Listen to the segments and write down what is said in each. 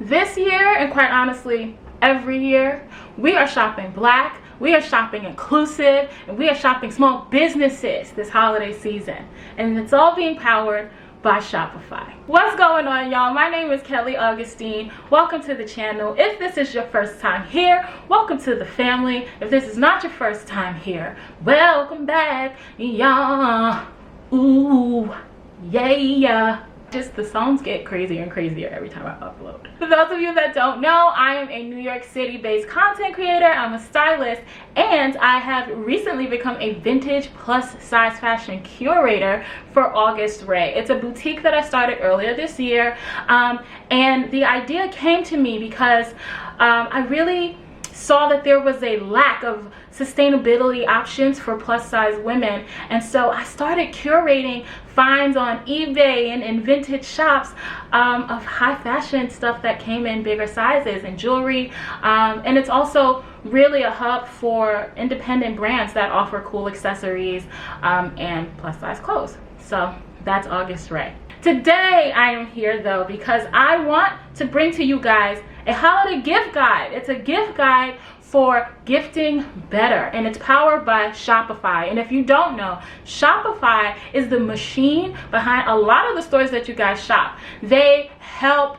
This year, and quite honestly, every year, we are shopping Black, we are shopping inclusive, and we are shopping small businesses this holiday season. And it's all being powered by Shopify. What's going on, y'all? My name is Kelly Augustine. Welcome to the channel. If this is your first time here, welcome to the family. If this is not your first time here, welcome back, y'all. Ooh, yeah. Just the songs get crazier and crazier every time I upload. For those of you that don't know, I am a New York City based content creator. I'm a stylist, and I have recently become a vintage plus size fashion curator for August Ray. It's a boutique that I started earlier this year, and the idea came to me because I really saw that there was a lack of sustainability options for plus size women, and so I started curating finds on eBay and in vintage shops of high fashion stuff that came in bigger sizes and jewelry, and it's also really a hub for independent brands that offer cool accessories and plus size clothes. So that's August Ray. Today I am here though because I want to bring to you guys a holiday gift guide. It's a gift guide for gifting better, and it's powered by Shopify. And if you don't know, Shopify is the machine behind a lot of the stores that you guys shop. They help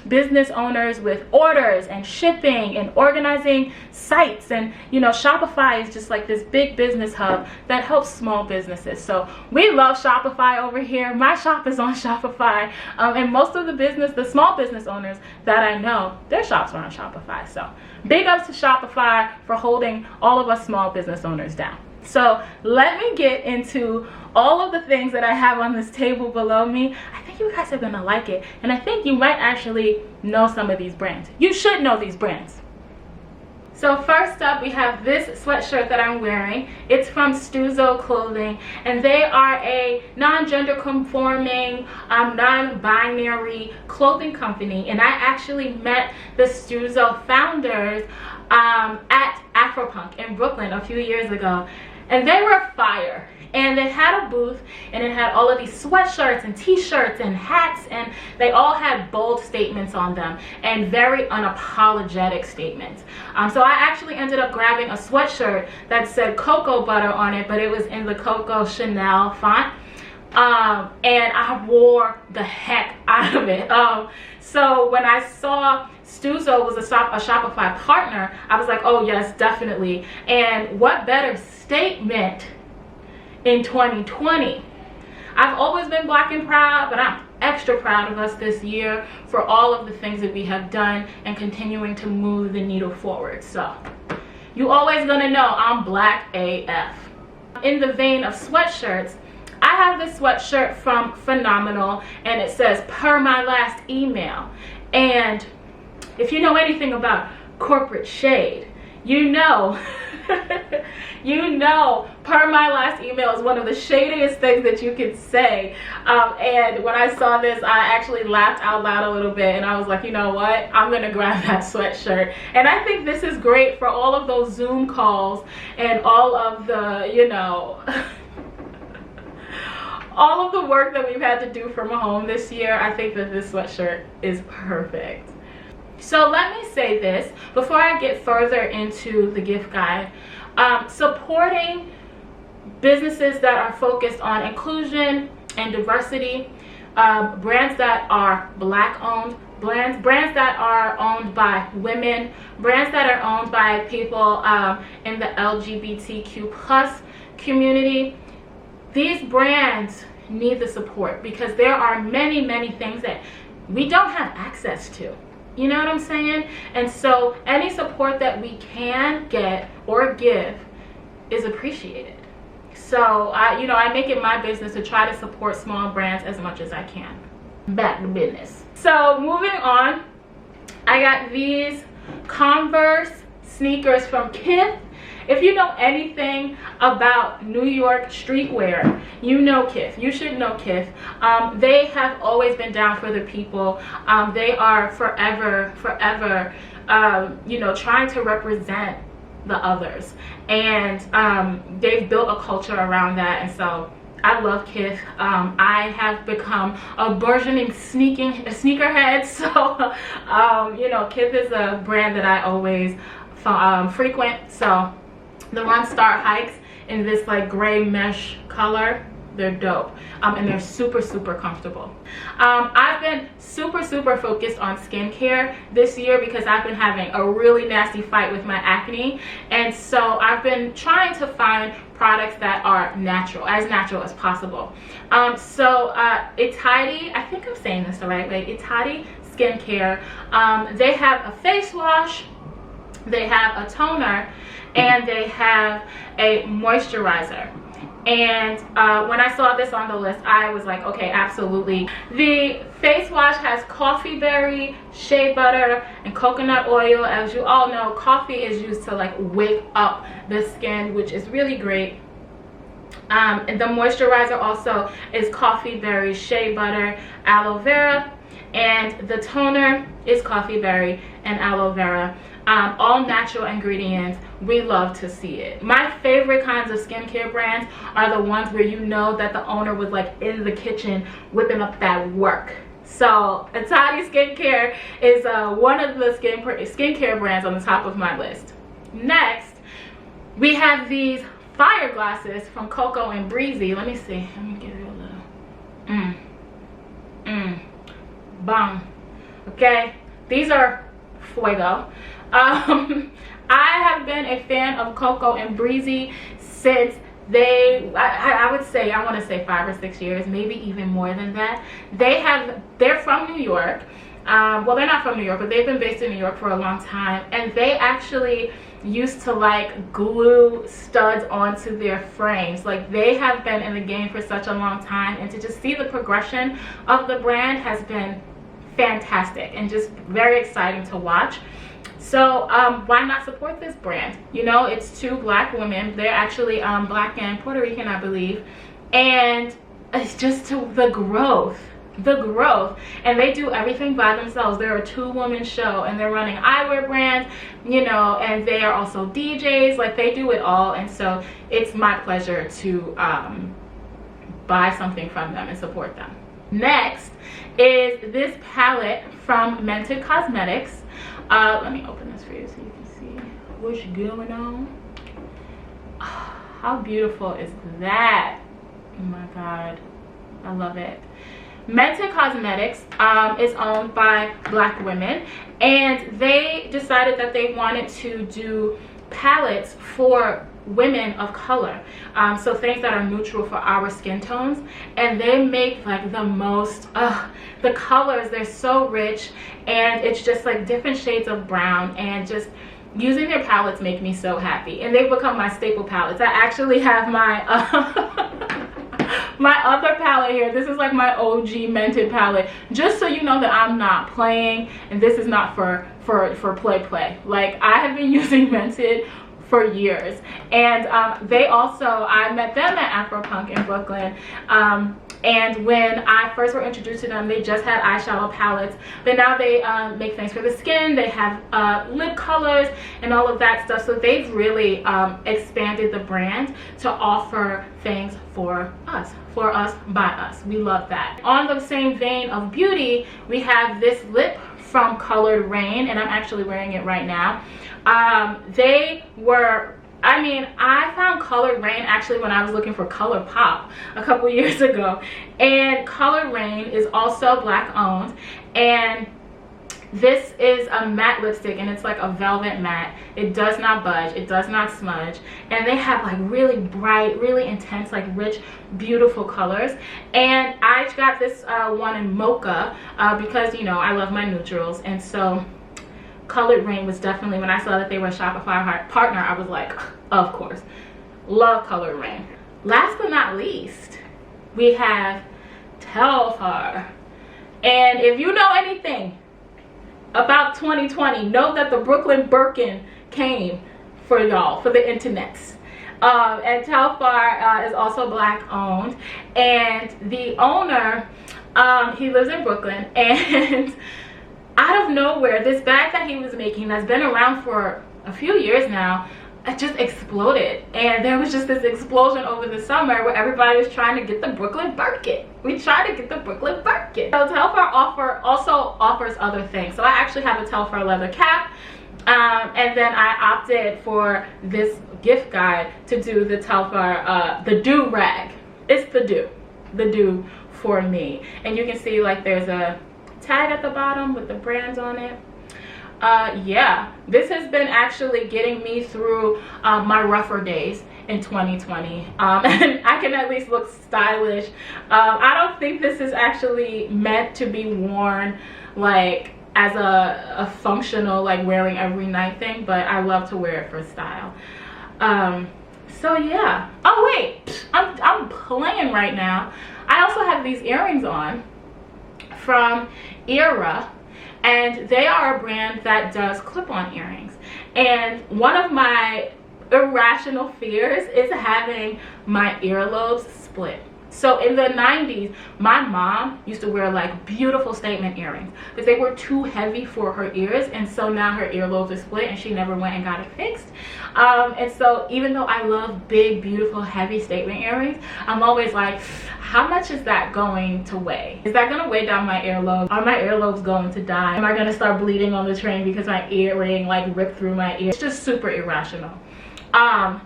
business owners with orders and shipping and organizing sites, and you know, Shopify is just like this big business hub that helps small businesses. So we love Shopify over here. My shop is on Shopify, and most of the small business owners that I know, their shops are on Shopify. So big ups to Shopify for holding all of us small business owners down. So let me get into all of the things that I have on this table below me. I think you guys are gonna like it, and I think you might actually know some of these brands. You should know these brands. So first up, we have this sweatshirt that I'm wearing. It's from Stuzzo Clothing, and they are a non-gender conforming, non-binary clothing company. And I actually met the Stuzzo founders at Afropunk in Brooklyn a few years ago, and they were fire. And they had a booth, and it had all of these sweatshirts and t-shirts and hats, and they all had bold statements on them and very unapologetic statements. So I actually ended up grabbing a sweatshirt that said cocoa butter on it, but it was in the Coco Chanel font, and I wore the heck out of it. So when I saw Stuzzo was a Shopify partner, I was like, oh yes, definitely. And what better statement in 2020. I've always been Black and proud, but I'm extra proud of us this year for all of the things that we have done and continuing to move the needle forward. So you always gonna know I'm Black AF. In the vein of sweatshirts, I have this sweatshirt from Phenomenal, and it says per my last email. And if you know anything about corporate shade, you know you know per my last email is one of the shadiest things that you can say, and when I saw this, I actually laughed out loud a little bit, and I was like, you know what, I'm gonna grab that sweatshirt. And I think this is great for all of those Zoom calls and all of the, you know, all of the work that we've had to do from home this year. I think that this sweatshirt is perfect. So let me say this before I get further into the gift guide. Supporting businesses that are focused on inclusion and diversity, brands that are Black owned, brands that are owned by women, brands that are owned by people in the LGBTQ plus community. These brands need the support because there are many, many things that we don't have access to. You know what I'm saying? And so any support that we can get or give is appreciated. So I make it my business to try to support small brands as much as I can. Back to business. So moving on, I got these Converse sneakers from Kith. If you know anything about New York streetwear, you know Kith. You should know Kith. They have always been down for the people. They are forever, trying to represent the others. And they've built a culture around that. And so I love Kith. I have become a burgeoning sneakerhead, so You know, Kith is a brand that I always frequent. So the Run Start hikes in this like gray mesh color, they're dope. And they're super comfortable. I've been super focused on skincare this year because I've been having a really nasty fight with my acne, and so I've been trying to find products that are natural, as natural as possible. It's Hottie, I think I'm saying this the right way, it's Hottie Skincare. They have a face wash, they have a toner, and they have a moisturizer. And when I saw this on the list, I was like, okay, absolutely. The face wash has coffee berry, shea butter, and coconut oil. As you all know, coffee is used to like wake up the skin, which is really great. And the moisturizer also is coffee berry, shea butter, aloe vera, and the toner is coffee berry and aloe vera. All natural ingredients. We love to see it. My favorite kinds of skincare brands are the ones where you know that the owner was like in the kitchen whipping up that work. So Hottie Skincare is one of the skincare brands on the top of my list. Next, we have these fire glasses from Coco and Breezy. Let me see. Let me give you a little. Bang. Okay. These are fuego. I have been a fan of Coco and Breezy since I would say, I want to say 5 or 6 years, maybe even more than that. They're from New York. Well, they're not from New York, but they've been based in New York for a long time, and they actually used to like glue studs onto their frames. Like, they have been in the game for such a long time, and to just see the progression of the brand has been fantastic and just very exciting to watch. So why not support this brand? You know, it's 2 black women. They're actually black and Puerto Rican, I believe, and it's just the growth, and they do everything by themselves. They're a 2-woman show, and they're running eyewear brands, you know, and they are also DJs. Like, they do it all, and so it's my pleasure to buy something from them and support them. Next is this palette from Mented Cosmetics. Let me open this for you so you can see what's going on. Oh, how beautiful is that? Oh my god, I love it. Mented Cosmetics is owned by black women, and they decided that they wanted to do palettes for women of color, so things that are neutral for our skin tones, and they make like the most the colors, they're so rich, and it's just like different shades of brown, and just using their palettes make me so happy, and they've become my staple palettes. I actually have my my other palette here. This is like my OG Mented palette, just so you know that I'm not playing, and this is not for play. Like, I have been using Mented for years, and I met them at Afropunk in Brooklyn, and when I first were introduced to them, they just had eyeshadow palettes, but now they make things for the skin. They have lip colors and all of that stuff, so they've really expanded the brand to offer things for us, by us. We love that. On the same vein of beauty, we have this lip from Colored Rain, and I'm actually wearing it right now. I found Colored Rain actually when I was looking for Color Pop a couple years ago, and Colored Rain is also black owned, and this is a matte lipstick, and it's like a velvet matte. It does not budge, it does not smudge, and they have like really bright, really intense, like rich, beautiful colors. And I got this one in mocha because, you know, I love my neutrals, and so Colored Rain was definitely, when I saw that they were a Shopify partner, I was like, of course, love Colored Rain. Last but not least, we have Telfar. And if you know anything about 2020, know that the Brooklyn Birkin came for y'all, for the internets. And Telfar is also black owned, and the owner, he lives in Brooklyn, and out of nowhere, this bag that he was making that's been around for a few years now, it just exploded, and there was just this explosion over the summer where everybody was trying to get the Brooklyn Birkin. We tried to get the Brooklyn Birkin. So Telfar also offers other things. So I actually have a Telfar leather cap, and then I opted for this gift guide to do the Telfar the do rag. It's the do for me, and you can see like there's a tag at the bottom with the brands on it. Yeah, this has been actually getting me through my rougher days in 2020, and I can at least look stylish. I don't think this is actually meant to be worn like as a functional, like wearing every night thing, but I love to wear it for style. So yeah. Oh wait, I'm playing right now. I also have these earrings on from Era, and they are a brand that does clip-on earrings, and one of my irrational fears is having my earlobes split. So in the 90s, my mom used to wear like beautiful statement earrings, but they were too heavy for her ears, and so now her earlobes are split and she never went and got it fixed. And so even though I love big, beautiful, heavy statement earrings, I'm always like, how much is that going to weigh? Is that going to weigh down my earlobes? Are my earlobes going to die? Am I going to start bleeding on the train because my earring like ripped through my ear? It's just super irrational.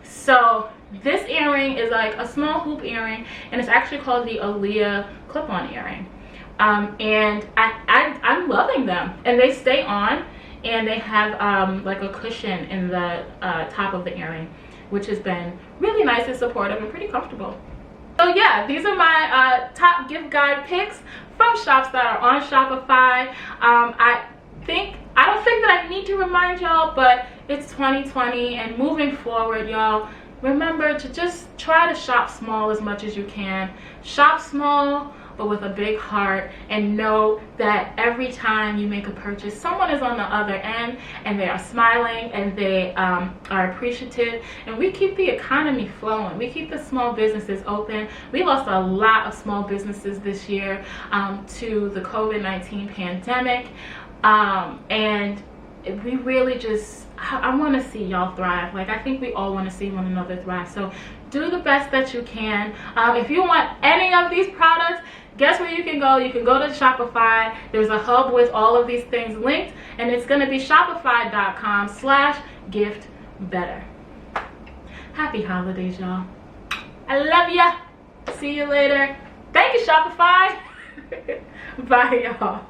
So this earring is like a small hoop earring, and it's actually called the Aaliyah clip-on earring. And I'm loving them, and they stay on, and they have like a cushion in the top of the earring, which has been really nice and supportive and pretty comfortable. So yeah, these are my top gift guide picks from shops that are on Shopify. I don't think that I need to remind y'all, but it's 2020, and moving forward, y'all, remember to just try to shop small as much as you can. Shop small, but with a big heart, and know that every time you make a purchase, someone is on the other end, and they are smiling, and they are appreciative, and we keep the economy flowing. We keep the small businesses open. We lost a lot of small businesses this year to the COVID-19 pandemic, and we really just, I want to see y'all thrive. Like, I think we all want to see one another thrive. So do the best that you can. If you want any of these products, guess where you can go? You can go to Shopify. There's a hub with all of these things linked, and it's going to be shopify.com/giftbetter. Happy holidays, y'all. I love ya. See you later. Thank you, Shopify. Bye, y'all.